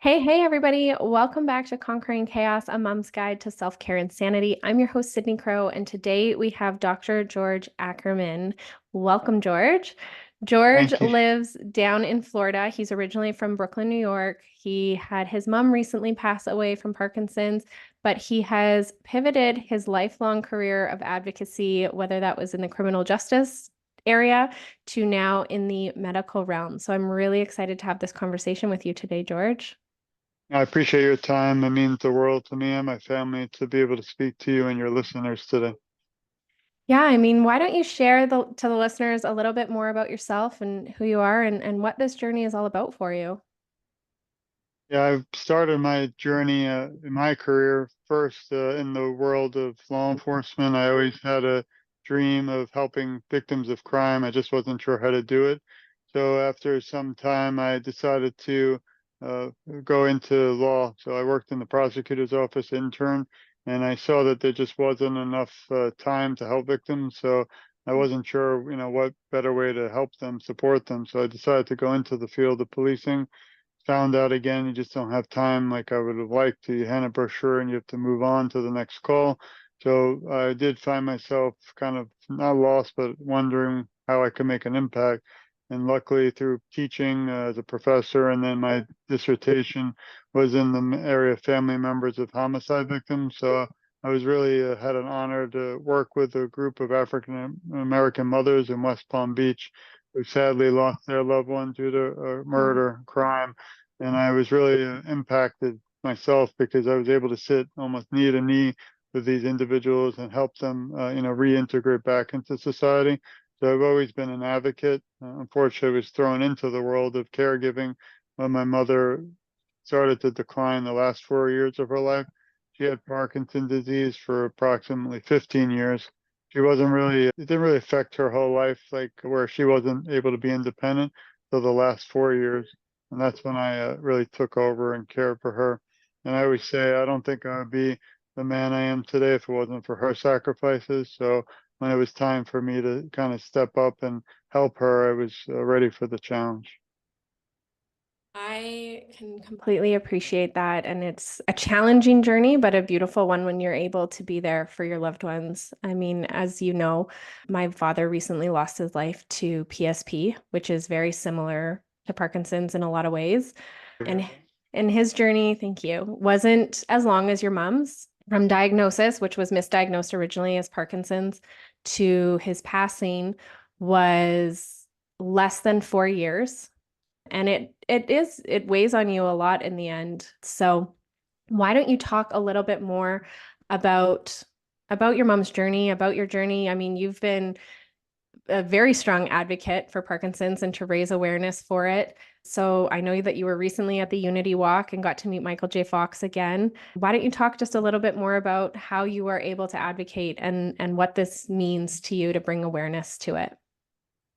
Hey, everybody. Welcome back to Conquering Chaos, a mom's guide to self-care and sanity. I'm your host, Sydney Crow, and today we have Dr. George Ackerman. Welcome, George. George Thank you. lives down in Florida. He's originally from Brooklyn, New York. He had his mom recently pass away from Parkinson's, but he has pivoted his lifelong career of advocacy, whether that was in the criminal justice area to now in the medical realm. So I'm really excited to have this conversation with you today, George. I appreciate your time. It means the world to me and my family to be able to speak to you and your listeners today. Yeah, why don't you share to the listeners a little bit more about yourself and who you are and what this journey is all about for you? Yeah, I've started my journey in my career first in the world of law enforcement. I always had a dream of helping victims of crime. I just wasn't sure how to do it. So after some time, I decided to uh, go into law. So I worked in the prosecutor's office intern, and I saw that there just wasn't enough time to help victims. So I wasn't sure, what better way to help them, support them. So I decided to go into the field of policing. Found out again, you just don't have time like I would have liked to. You hand a brochure and you have to move on to the next call. So I did find myself kind of not lost, but wondering how I could make an impact. And luckily, through teaching as a professor, and then my dissertation was in the area of family members of homicide victims. So I was really had an honor to work with a group of African American mothers in West Palm Beach who sadly lost their loved one due to Mm. murder, crime. And I was really impacted myself because I was able to sit almost knee to knee with these individuals and help them, reintegrate back into society. So I've always been an advocate. Unfortunately, I was thrown into the world of caregiving when my mother started to decline the last 4 years of her life. She had Parkinson's disease for approximately 15 years. She wasn't really, it didn't really affect her whole life, like where she wasn't able to be independent for the last 4 years. And that's when I really took over and cared for her. And I always say, I don't think I would be the man I am today if it wasn't for her sacrifices. So when it was time for me to kind of step up and help her, I was ready for the challenge. I can completely appreciate that. And it's a challenging journey, but a beautiful one when you're able to be there for your loved ones. As you know, my father recently lost his life to PSP, which is very similar to Parkinson's in a lot of ways. And and his journey, thank you, wasn't as long as your mom's. From diagnosis, which was misdiagnosed originally as Parkinson's, to his passing was less than 4 years. And it weighs on you a lot in the end. So why don't you talk a little bit more about about your mom's journey, about your journey? You've been a very strong advocate for Parkinson's and to raise awareness for it. So I know that you were recently at the Unity Walk and got to meet Michael J. Fox again. Why don't you talk just a little bit more about how you are able to advocate and what this means to you to bring awareness to it?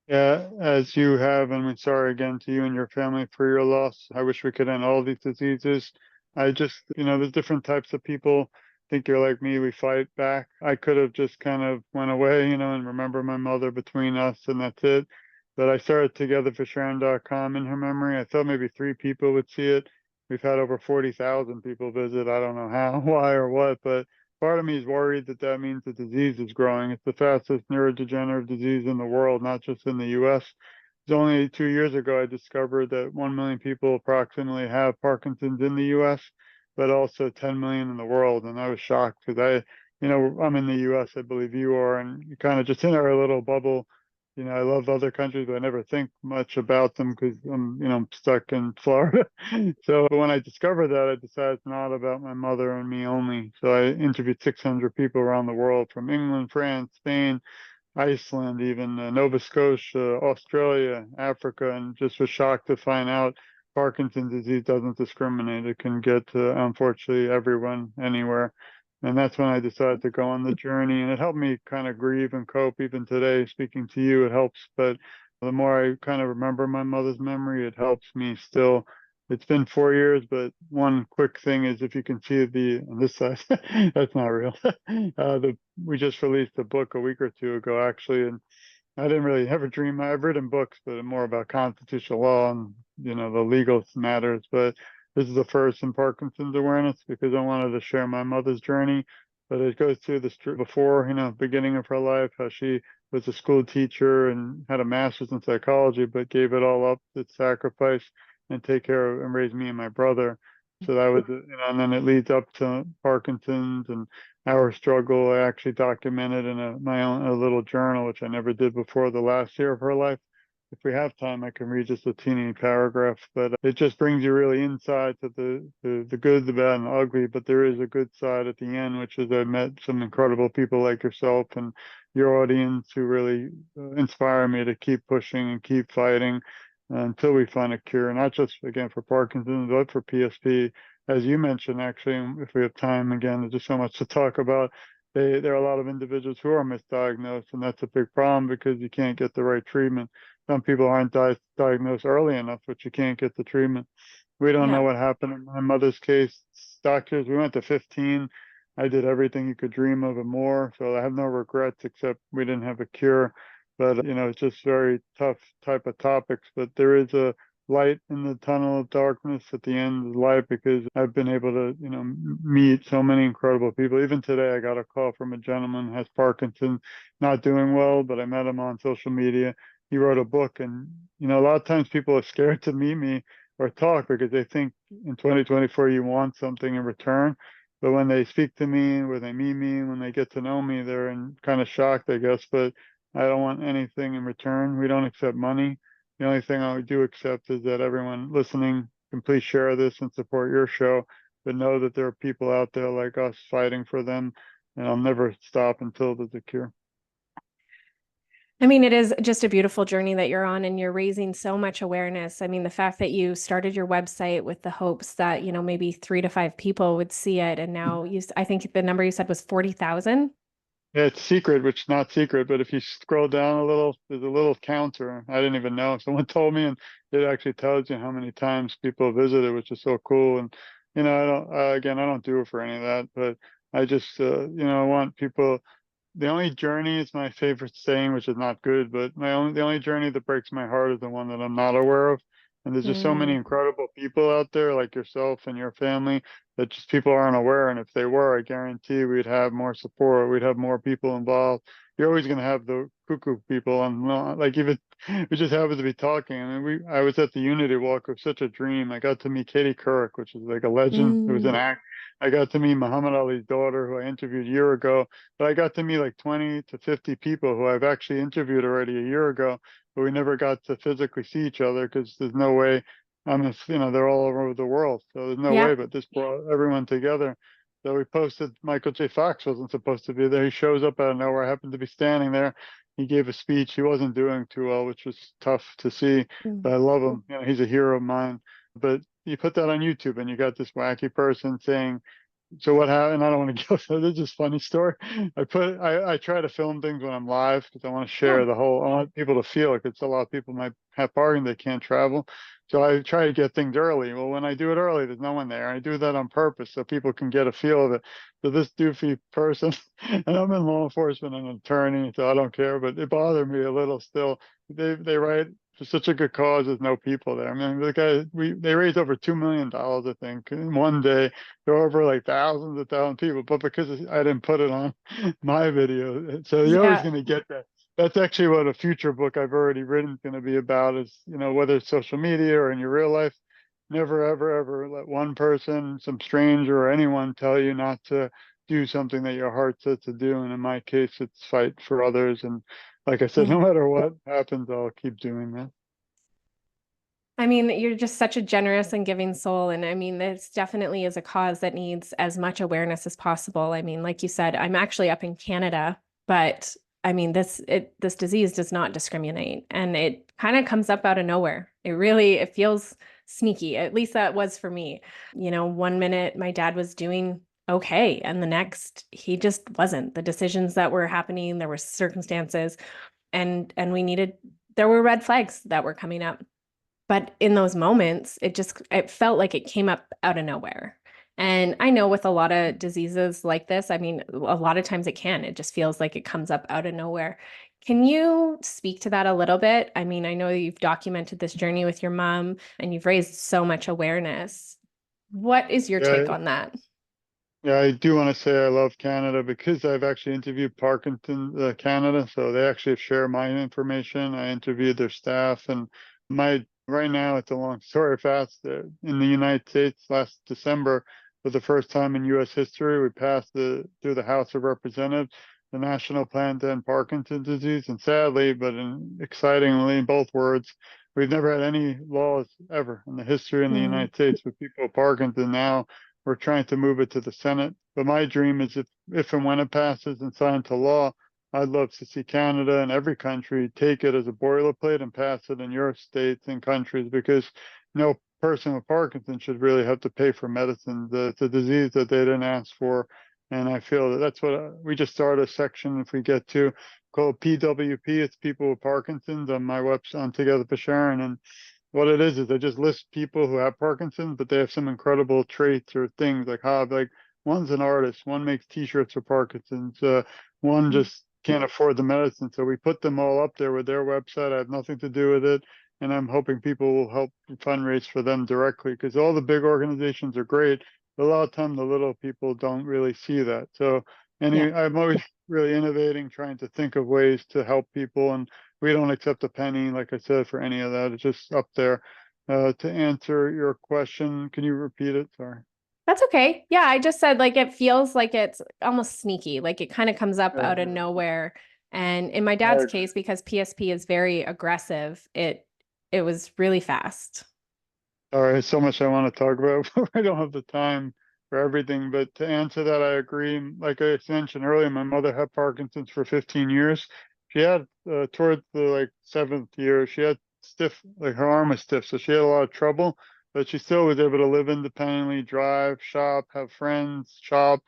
Yeah, as you have, and we're sorry again to you and your family for your loss. I wish we could end all these diseases. I just, there's different types of people. Think you're like me, we fight back. I could have just kind of went away, and remember my mother between us and that's it. But I started togetherforsharon.com in her memory. I thought maybe 3 people would see it. We've had over 40,000 people visit. I don't know how, why, or what, but part of me is worried that that means the disease is growing. It's the fastest neurodegenerative disease in the world, not just in the US. It's only 2 years ago I discovered that 1 million people approximately have Parkinson's in the US, but also 10 million in the world. And I was shocked because I'm in the US, I believe you are, and you kind of just in our little bubble. I love other countries, but I never think much about them because I'm stuck in Florida. So when I discovered that, I decided it's not about my mother and me only. So I interviewed 600 people around the world from England, France, Spain, Iceland, even Nova Scotia, Australia, Africa, and just was shocked to find out Parkinson's disease doesn't discriminate. It can get to, unfortunately, everyone, anywhere. And that's when I decided to go on the journey. And it helped me kind of grieve and cope. Even today, speaking to you, it helps. But the more I kind of remember my mother's memory, it helps me still. It's been 4 years, but one quick thing is if you can see the on this side, that's not real. We just released a book a week or two ago, actually, and I didn't really ever dream. I've written books, but more about constitutional law and the legal matters. But this is the first in Parkinson's awareness because I wanted to share my mother's journey. But it goes through the before, beginning of her life, how she was a school teacher and had a master's in psychology, but gave it all up to sacrifice and take care of and raise me and my brother. So that was, and then it leads up to Parkinson's and our struggle. I actually documented in my own a little journal, which I never did before the last year of her life. If we have time, I can read just a teeny paragraph, but it just brings you really inside to the good, the bad, and the ugly. But there is a good side at the end, which is I met some incredible people like yourself and your audience who really inspire me to keep pushing and keep fighting until we find a cure, not just again for Parkinson's, but for PSP. As you mentioned, actually, if we have time again, there's just so much to talk about. There are a lot of individuals who are misdiagnosed, and that's a big problem because you can't get the right treatment. Some people aren't diagnosed early enough, but you can't get the treatment. We don't know Yeah. what happened in my mother's case. Doctors, we went to 15. I did everything you could dream of and more. So I have no regrets except we didn't have a cure. But, it's just very tough type of topics. But there is a light in the tunnel of darkness at the end of the light because I've been able to, meet so many incredible people. Even today, I got a call from a gentleman who has Parkinson's, not doing well, but I met him on social media. He wrote a book, and a lot of times people are scared to meet me or talk because they think in 2024 you want something in return. But when they speak to me, when they meet me, when they get to know me, they're in kind of shocked, I guess. But I don't want anything in return. We don't accept money. The only thing I do accept is that everyone listening can please share this and support your show, but know that there are people out there like us fighting for them, and I'll never stop until there's a cure. I mean, it is just a beautiful journey that you're on, and you're raising so much awareness. I mean, the fact that you started your website with the hopes that, maybe 3 to 5 people would see it. And now I think the number you said was 40,000. Yeah, it's secret, which is not secret, but if you scroll down a little, there's a little counter. I didn't even know. Someone told me, and it actually tells you how many times people visit it, which is so cool. And I don't, again, I don't do it for any of that, but I just, I want people. The only journey is my favorite saying, which is not good, but the only journey that breaks my heart is the one that I'm not aware of. And there's just so many Mm, incredible people out there, like yourself and your family, that just people aren't aware. And if they were, I guarantee we'd have more support. We'd have more people involved. You're always going to have the cuckoo people, and like even we just happen to be talking. I mean, I was at the Unity Walk. It was such a dream. I got to meet Katie Couric, which is like a legend. It was an mm, act. I got to meet Muhammad Ali's daughter, who I interviewed a year ago. But I got to meet like 20 to 50 people who I've actually interviewed already a year ago, but we never got to physically see each other because there's no way. They're all over the world, so there's no yeah. way. But this brought everyone together. So we posted Michael J. Fox wasn't supposed to be there. He shows up out of nowhere. I happened to be standing there. He gave a speech. He wasn't doing too well, which was tough to see. Mm. But I love him. He's a hero of mine. But you put that on YouTube, and you got this wacky person saying so what happened? I don't want to go. So this is just a funny story. I try to film things when I'm live because I want to Yeah. share the whole. I want people to feel it because a lot of people might have Parkinson, they can't travel. So I try to get things early. Well, when I do it early, there's no one there. I do that on purpose so people can get a feel of it. So this doofy person, and I'm in law enforcement and an attorney, so I don't care, but it bothered me a little still. They write for such a good cause. There's no people there. I mean, they raised over $2 million, I think, in one day. There were over like thousands of thousands of people, but because I didn't put it on my video, so you're always Yeah. going to get that. That's actually what a future book I've already written is going to be about is, whether it's social media or in your real life, never, ever, ever let one person, some stranger or anyone tell you not to do something that your heart says to do. And in my case, it's fight for others. And like I said, no Mm. matter what happens, I'll keep doing that. I mean, you're just such a generous and giving soul. And I mean, this definitely is a cause that needs as much awareness as possible. I mean, like you said, I'm actually up in Canada, but I mean, this disease does not discriminate, and it kind of comes up out of nowhere. It feels sneaky. At least that was for me. 1 minute my dad was doing okay, and the next he just wasn't. The decisions that were happening, there were circumstances, and there were red flags that were coming up. But in those moments, it felt like it came up out of nowhere. And I know with a lot of diseases like this, I mean, a lot of times it can. It just feels like it comes up out of nowhere. Can you speak to that a little bit? I mean, I know you've documented this journey with your mom and you've raised so much awareness. What is your take Yeah, on that? yeah, I do want to say I love Canada because I've actually interviewed Parkinson Canada, so they actually share my information. I interviewed their staff, and my right now it's a long story fast. In the United States, last December, for the first time in U.S. history, we passed through the House of Representatives the National Plan to End Parkinson's Disease, and sadly, but excitingly, in both words, we've never had any laws ever in the history in the Mm, United States with people with Parkinson. Now we're trying to move it to the Senate. But my dream is if and when it passes and signed to law, I'd love to see Canada and every country take it as a boilerplate and pass it in your states and countries because no person with Parkinson should really have to pay for medicine. It's a disease that they didn't ask for. And I feel that that's what we just started a section if we get to called PWP. It's people with Parkinson's on my website on Together for Sharon. And what it is they just list people who have Parkinson's, but they have some incredible traits or things like hobby. Like one's an artist, one makes T-shirts for Parkinson's, one mm, just can't afford the medicine. So we put them all up there with their website. I have nothing to do with it, and I'm hoping people will help fundraise for them directly because all the big organizations are great, but a lot of time the little people don't really see that. So yeah. anyway, I'm always really innovating, trying to think of ways to help people and we don't accept a penny, like I said, for any of that. It's just up there. To answer your question, can you repeat it? Sorry. That's okay. Yeah, I just said like it feels like it's almost sneaky, like it kind of comes up out of Uh, nowhere. And in my dad's uh, case, because PSP is very aggressive, it was really fast. all right, so much I want to talk about, but I don't have the time for everything. But to answer that, I agree. Like I mentioned earlier, my mother had Parkinson's for 15 years. She had towards the like seventh year, she had stiff, like her arm was stiff, so she had a lot of trouble. But she still was able to live independently, drive, shop, have friends, shop,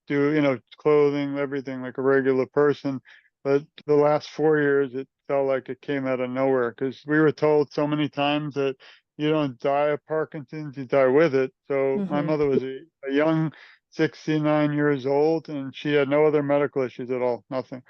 do clothing, everything like a regular person. But the last 4 years, it felt like it came out of nowhere because we were told so many times that you don't die of Parkinson's, you die with it. So my Hmm. mother was a young 69 years old and she had no other medical issues at all, nothing.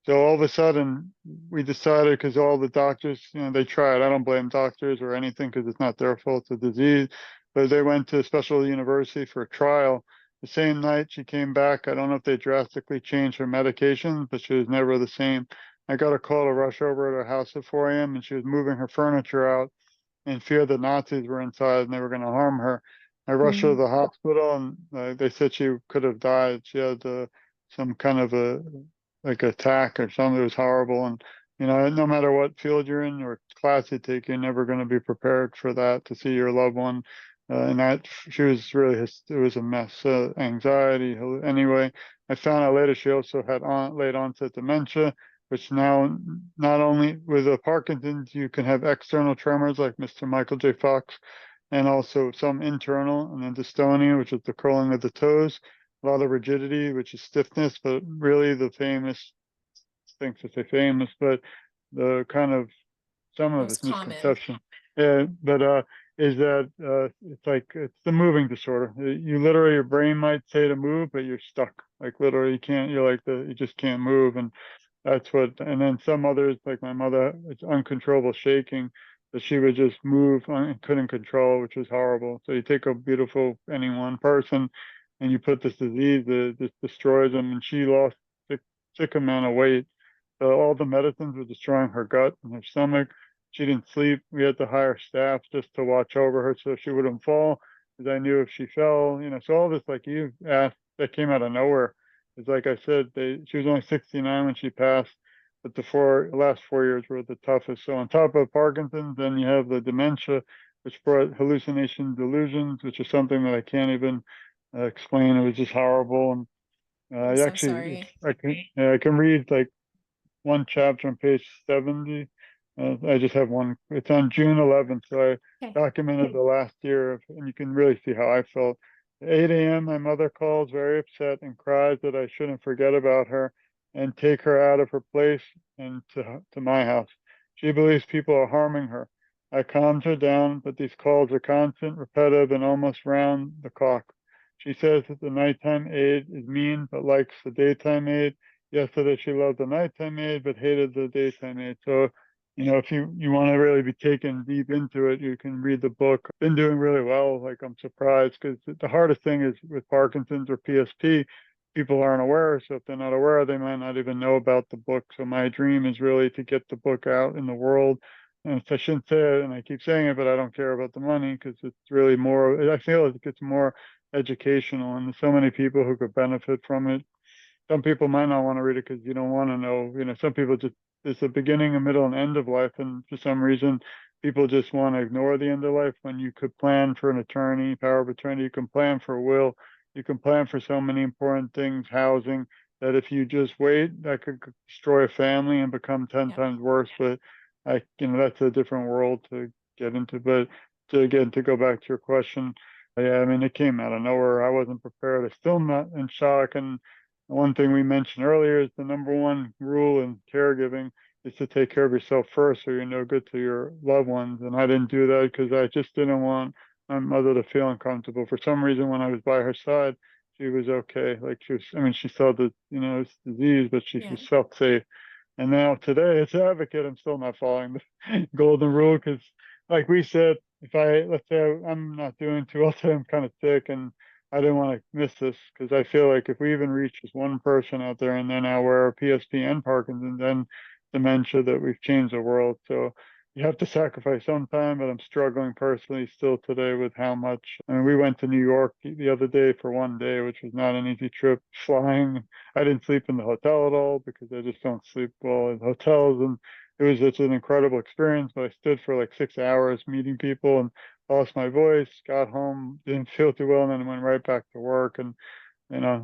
So all of a sudden we decided because all the doctors, they tried. I don't blame doctors or anything because it's not their fault, it's a disease. But they went to a special university for a trial the same night she came back. I don't know if they drastically changed her medication, but she was never the same. I got a call to rush over to her house at 4 a.m. and she was moving her furniture out in fear the Nazis were inside and they were going to harm her. I rushed her to Hmm. the hospital and they said she could have died. She had some kind of a like attack or something. It was horrible. And no matter what field you're in or class you take, you're never going to be prepared for that to see your loved one. And that she was really, it was a mess. Anxiety. Anyway, I found out later she also had late onset dementia which now not only with Parkinson's, you can have external tremors like Mr. Michael J. Fox, and also some internal, and then dystonia, which is the curling of the toes, a lot of rigidity, which is stiffness, but really the famous, things to say famous, but the kind of some of Most it's common. misconception. Yeah, but is that it's like it's the moving disorder. You literally your brain might say to move, but you're stuck. Like literally you can't. You're like you just can't move, and that's what, and then some others, like my mother, it's uncontrollable shaking that she would just move and couldn't control, which was horrible. So you take a beautiful, any one person and you put this disease that just destroys them. And she lost sick amount of weight. So all the medicines were destroying her gut and her stomach. She didn't sleep. We had to hire staff just to watch over her so she wouldn't fall. Because I knew if she fell, so all this, like you asked, that came out of nowhere it's like I said, she was only 69 when she passed, but the last 4 years were the toughest. So on top of Parkinson's, then you have the dementia, which brought hallucination delusions, which is something that I can't even explain. It was just horrible. And I'm I so actually, sorry. I can read like one chapter on page 70. I just have one. It's on June 11th, so I Okay. documented the last year, and you can really see how I felt. At 8 a.m., my mother calls, very upset, and cries that I shouldn't forget about her and take her out of her place and to my house. She believes people are harming her. I calmed her down, but these calls are constant, repetitive, and almost round the clock. She says that the nighttime aide is mean, but likes the daytime aide yesterday she loved the nighttime aid but hated the daytime aid. So if you want to really be taken deep into it, you can read the book. Been doing really well. Like I'm surprised because the hardest thing is with Parkinson's or PSP, people aren't aware. So if they're not aware, they might not even know about the book. So my dream is really to get the book out in the world. And I shouldn't say it, and I keep saying it, but I don't care about the money because it's really more. I feel like it's more educational, and there's so many people who could benefit from it. Some people might not want to read it because you don't want to know. Some people just it's a beginning, a middle, and end of life, and for some reason, people just want to ignore the end of life when you could plan for an attorney, power of attorney. You can plan for a will. You can plan for so many important things, housing. That if you just wait, that could destroy a family and become 10 times worse. But that's a different world to get into. But to go back to your question, yeah, I mean, it came out of nowhere. I wasn't prepared. I still not in shock, and one thing we mentioned earlier is the number one rule in caregiving is to take care of yourself first so you're no good to your loved ones. And I didn't do that because I just didn't want my mother to feel uncomfortable. For some reason, when I was by her side, she was okay. Like I mean, she saw the, it's disease, but she Yeah. was felt safe. And now today, as an advocate, I'm still not following the golden rule because, like we said, let's say I'm not doing too well today, I'm kind of sick, and I didn't want to miss this because I feel like if we even reach just one person out there and they're now aware of PSP and Parkinson's and dementia, that we've changed the world. So you have to sacrifice some time, but I'm struggling personally still today with how much. I mean, we went to New York the other day for one day, which was not an easy trip, flying. I didn't sleep in the hotel at all because I just don't sleep well in hotels. And it was just an incredible experience. But I stood for like 6 hours meeting people and lost my voice, got home, didn't feel too well, and then went right back to work. And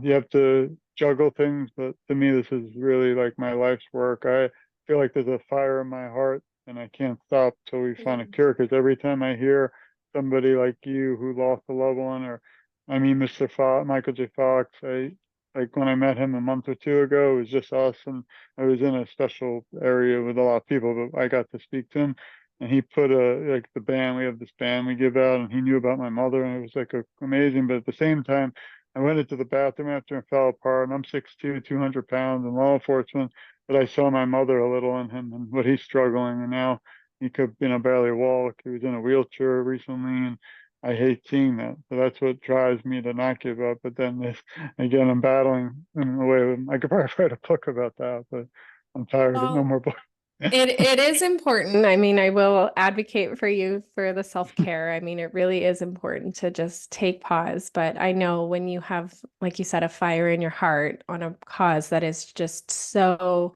you have to juggle things, but to me, this is really like my life's work. I feel like there's a fire in my heart, and I can't stop till we Yeah. find a cure. Because every time I hear somebody like you who lost a loved one, or I mean, Michael J. Fox, like when I met him a month or two ago, it was just us, and I was in a special area with a lot of people, but I got to speak to him. And he put like the band, we have this band we give out, and he knew about my mother, and it was like amazing. But at the same time, I went into the bathroom after and fell apart. And I'm 6'2", 200 pounds in law enforcement, but I saw my mother a little in him and what he's struggling. And now he could, barely walk. He was in a wheelchair recently, and I hate seeing that. So that's what drives me to not give up. But then this, again, I'm battling in a way. I could probably write a book about that, but I'm tired of no Well, more books. it is important. I mean, I will advocate for you for the self-care. I mean, it really is important to just take pause. But I know when you have, like you said, a fire in your heart on a cause that is just so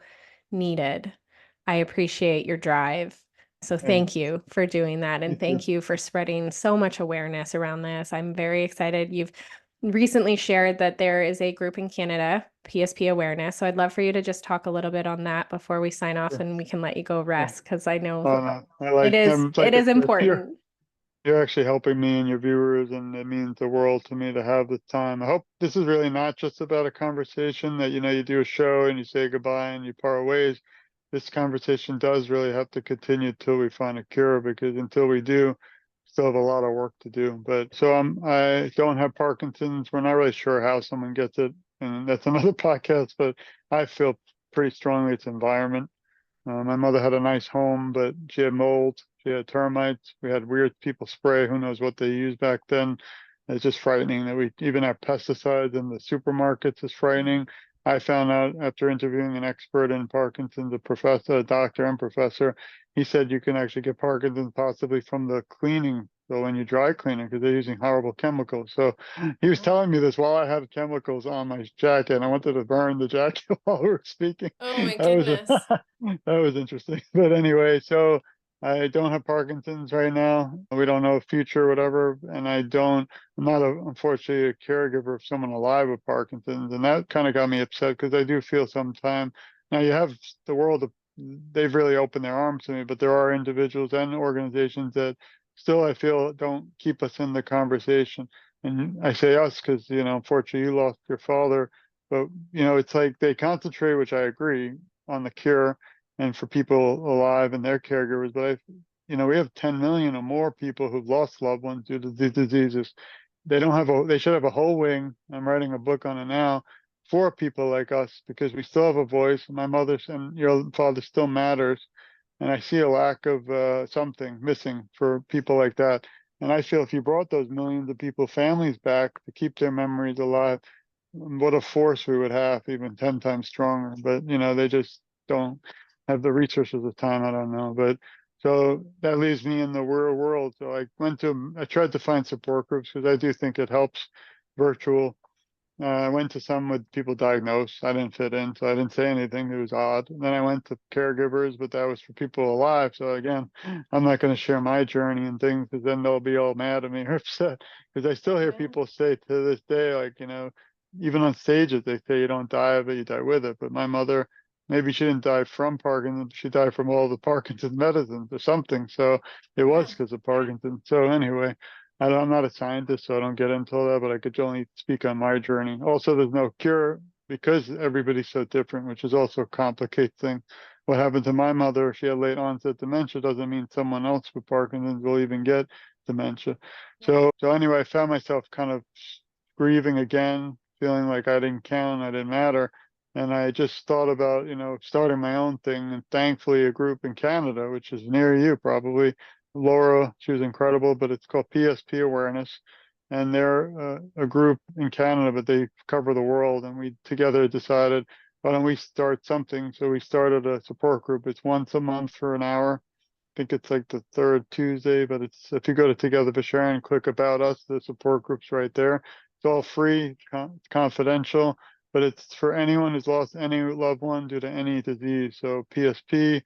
needed, I appreciate your drive. So And thank you for doing that. you And too. thank you for spreading so much awareness around this. I'm very excited. You've recently shared that there is a group in Canada, PSP awareness. So I'd love for you to just talk a little bit on that before we sign off Sure. and we can let you go Yeah. rest because I know Oh, no, it is like it I is said, important. you're actually helping me and your viewers, and it means the world to me to have the time. I hope this is really not just about a conversation that, you do a show and you say goodbye and you part ways. This conversation does really have to continue till we find a cure, because until we do, still have a lot of work to do. But so I don't have Parkinson's. We're not really sure how someone gets it, and that's another podcast, but I feel pretty strongly it's environment. My mother had a nice home, but she had mold, she had termites, we had weird people spray. Who knows what they used back then? It's just frightening that we even have pesticides in the supermarkets is frightening. I found out after interviewing an expert in Parkinson's, a professor, a doctor and professor, he said you can actually get Parkinson's possibly from the cleaning. So when you dry clean it, because they're using horrible chemicals. So he was telling me this while I had chemicals on my jacket, and I wanted to burn the jacket while we were speaking. Oh my That was a goodness. that was interesting. But anyway, so I don't have Parkinson's right now. We don't know the future or whatever. And I'm not unfortunately a caregiver of someone alive with Parkinson's. And that kind of got me upset because I do feel sometime now you have the world, they've really opened their arms to me, but there are individuals and organizations that still I feel don't keep us in the conversation. And I say us because, unfortunately you lost your father, but it's like they concentrate, which I agree, on the cure and for people alive and their caregivers. But we have 10 million or more people who've lost loved ones due to these diseases. They should have a whole wing. I'm writing a book on it now for people like us because we still have a voice. My mother and your father still matters. And I see a lack of something missing for people like that. And I feel if you brought those millions of people families back to keep their memories alive, what a force we would have, even 10 times stronger. But they just don't have the resources of time. I don't know. But so that leaves me in the real world. So I tried to find support groups because I do think it helps virtual. I went to some with people diagnosed. I didn't fit in, so I didn't say anything. It was odd. And then I went to caregivers, but that was for people alive. So again, I'm not going to share my journey and things because then they'll be all mad at me or upset. Because I still hear Yeah. people say to this day, like, even on stages, they say you don't die of it, you die with it. But my mother, maybe she didn't die from Parkinson's, she died from all the Parkinson's medicines or something. So it was Yeah. because of Parkinson's. So anyway, I'm not a scientist, so I don't get into all that, but I could only speak on my journey. Also, there's no cure because everybody's so different, which is also a complicated thing. What happened to my mother, she had late onset dementia, doesn't mean someone else with Parkinson's will even get dementia. So anyway, I found myself kind of grieving again, feeling like I didn't count, I didn't matter. And I just thought about, starting my own thing. And thankfully, a group in Canada, which is near you probably, Laura, she was incredible, but it's called PSP Awareness. And they're a group in Canada, but they cover the world. And we together decided, why don't we start something? So we started a support group. It's once a month for an hour. I think it's like the third Tuesday, but it's if you go to Together for Sharing, click About Us, the support group's right there. It's all free, confidential, but it's for anyone who's lost any loved one due to any disease. So PSP,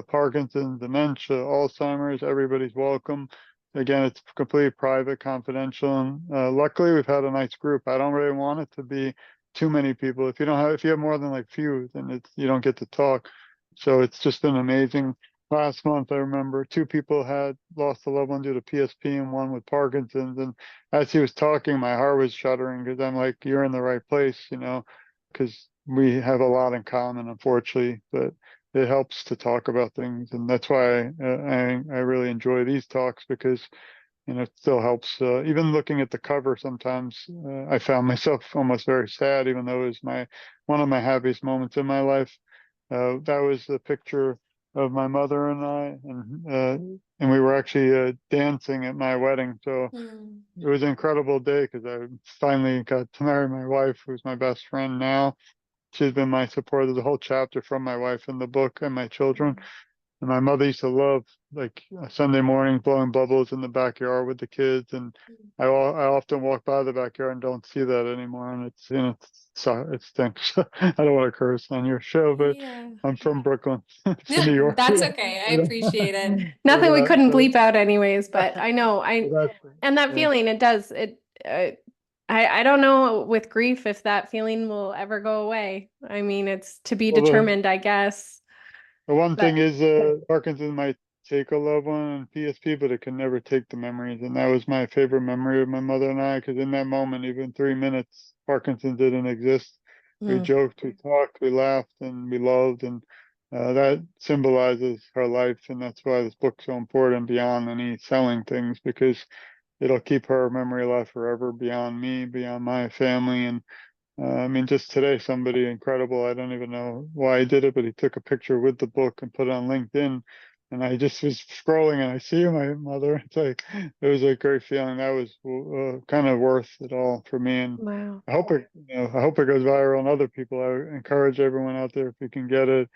Parkinson's, dementia, Alzheimer's, everybody's welcome. Again, it's completely private, confidential, and luckily we've had a nice group. I don't really want it to be too many people. If you have more than like few, then you don't get to talk. So it's just been amazing. Last month, I remember two people had lost a loved one due to PSP and one with Parkinson's. And as he was talking, my heart was shuddering because I'm like, you're in the right place, because we have a lot in common, unfortunately, but it helps to talk about things. And that's why I really enjoy these talks because, it still helps. Even looking at the cover, sometimes I found myself almost very sad, even though it was one of my happiest moments in my life. That was a picture of my mother and I, and we were actually dancing at my wedding. So Mm. it was an incredible day because I finally got to marry my wife, who's my best friend now. She's been my support. There's a whole chapter from my wife in the book and my children. And my mother used to love like Sunday morning blowing bubbles in the backyard with the kids, and I often walk by the backyard and don't see that anymore, and it stinks. I don't want to curse on your show, but Yeah. I'm from Brooklyn, it's in Yeah, New York. that's Yeah, okay. I you know? appreciate it. So Nothing we that, couldn't so, bleep out anyways, but I know so I that's and that yeah. feeling it does it I don't know with grief if that feeling will ever go away. I mean, it's to be Well, determined, I guess. the one But thing is, Parkinson might take a loved one and PSP, but it can never take the memories. And that was my favorite memory of my mother and I, because in that moment, even 3 minutes, Parkinson didn't exist. We mm, joked, we talked, we laughed, and we loved, and that symbolizes her life. And that's why this book's so important beyond any selling things, because it'll keep her memory alive forever, beyond me, beyond my family, and I mean, just today, somebody incredible. I don't even know why he did it, but he took a picture with the book and put it on LinkedIn. And I just was scrolling and I see my mother. It's like, it was a great feeling. That was kind of worth it all for me. And wow. I hope it goes viral and other people. I encourage everyone out there if you can get it.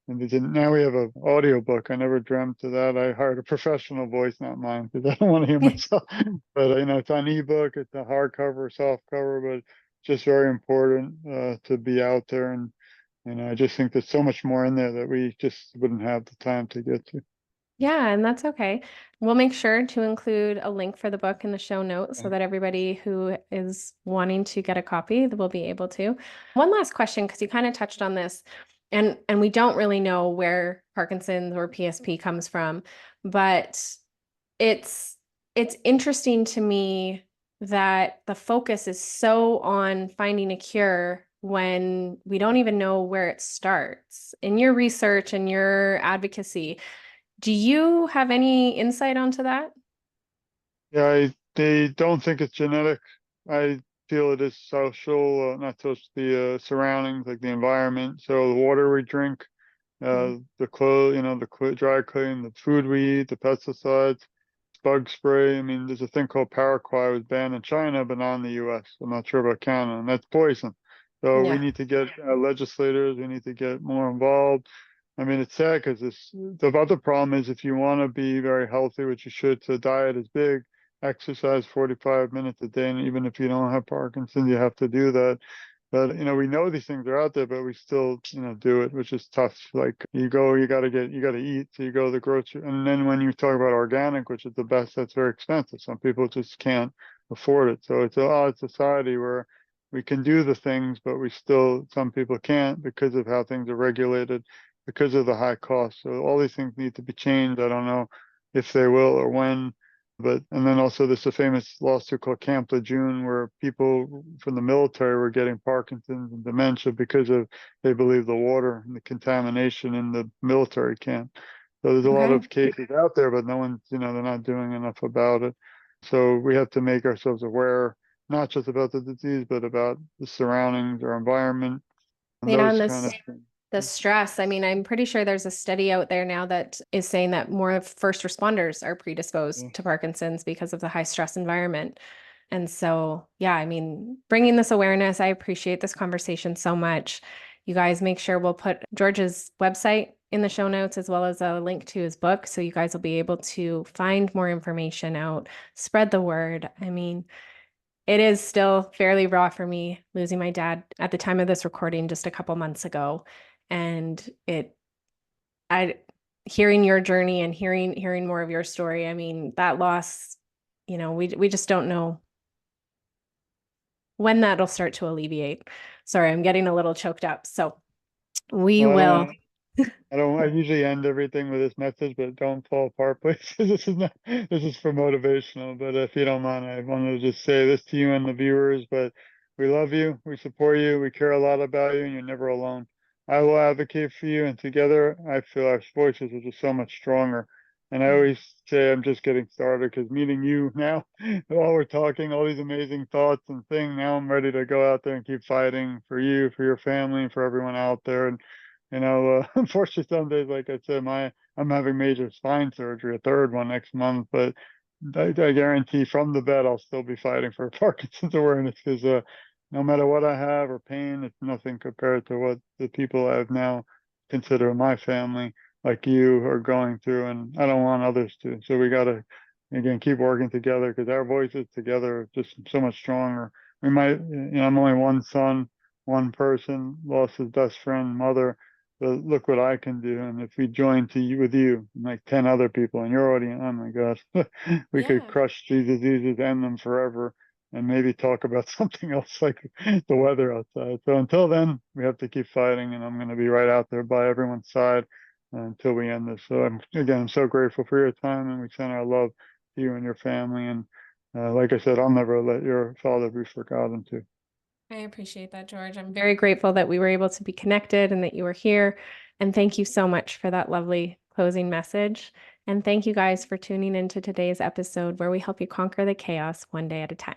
And now we have an audio book. I never dreamt of that. I hired a professional voice, not mine, because I don't want to hear myself. But it's on ebook, it's a hardcover, soft cover, but just very important to be out there. And I just think there's so much more in there that we just wouldn't have the time to get to. Yeah, and that's okay. We'll make sure to include a link for the book in the show notes so Okay. that everybody who is wanting to get a copy will be able to. One last question, because you kind of touched on this, and we don't really know where Parkinson's or PSP comes from, but it's it's interesting to me that the focus is so on finding a cure when we don't even know where it starts. In your research and your advocacy, do you have any insight onto that? Yeah, they don't think it's genetic. I feel it is social, not just the surroundings, like the environment. So the water we drink, Mm. the clothes, dry cleaning, the food we eat, the pesticides, bug spray. I mean, there's a thing called paraquat was banned in China, but not in the U.S. I'm not sure about Canada, and that's poison. So we Yeah. need to get legislators. We need to get more involved. I mean, it's sad because the other problem is if you want to be very healthy, which you should, so diet is big. Exercise 45 minutes a day, and even if you don't have Parkinson's, you have to do that. But we know these things are out there, but we still, do it, which is tough. Like you go, you gotta eat. So you go to the grocery, and then when you talk about organic, which is the best, that's very expensive. Some people just can't afford it. So it's a odd society where we can do the things, but some people can't because of how things are regulated, because of the high cost. So all these things need to be changed. I don't know if they will or when. But and then also there's a famous lawsuit called Camp Lejeune where people from the military were getting Parkinson's and dementia because of they believe the water and the contamination in the military camp. So there's a lot Okay. of cases out there, but no one's, they're not doing enough about it. So we have to make ourselves aware, not just about the disease, but about the surroundings, our environment, and Yeah, those and kind of this things. the stress. I mean, I'm pretty sure there's a study out there now that is saying that more of first responders are Yeah. predisposed to Parkinson's because of the high stress environment. And so, yeah, I mean, bringing this awareness, I appreciate this conversation so much. You guys make sure we'll put George's website in the show notes as well as a link to his book. So you guys will be able to find more information out, spread the word. I mean, it is still fairly raw for me losing my dad at the time of this recording just a couple months ago. And I, hearing your journey and hearing more of your story, I mean, that loss, we just don't know when that'll start to alleviate. Sorry, I'm getting a little choked up. So we Well, will. I usually end everything with this message, but don't fall apart, please. This is for motivational, but if you don't mind, I wanted to just say this to you and the viewers, but we love you, we support you, we care a lot about you, and you're never alone. I will advocate for you, and together I feel our voices are just so much stronger. And I always say I'm just getting started because meeting you now, while we're talking, all these amazing thoughts and things, now I'm ready to go out there and keep fighting for you, for your family, and for everyone out there. And unfortunately, some days, like I said, I'm having major spine surgery, a third one next month. But I guarantee from the bed, I'll still be fighting for Parkinson's awareness because no matter what I have or pain, it's nothing compared to what the people I've now consider my family, like you, are going through, and I don't want others to. So we gotta again keep working together because our voices together are just so much stronger. We might, I'm only one son, one person lost his best friend, mother, but look what I can do. And if we join with you, and like 10 other people in your audience, oh my gosh, we could Yeah. crush these diseases, end them forever, and maybe talk about something else like the weather outside. So until then, we have to keep fighting, and I'm going to be right out there by everyone's side until we end this. So I'm so grateful for your time, and we send our love to you and your family. And like I said, I'll never let your father be forgotten too. I appreciate that, George. I'm very grateful that we were able to be connected and that you were here. And thank you so much for that lovely closing message. And thank you guys for tuning into today's episode where we help you conquer the chaos one day at a time.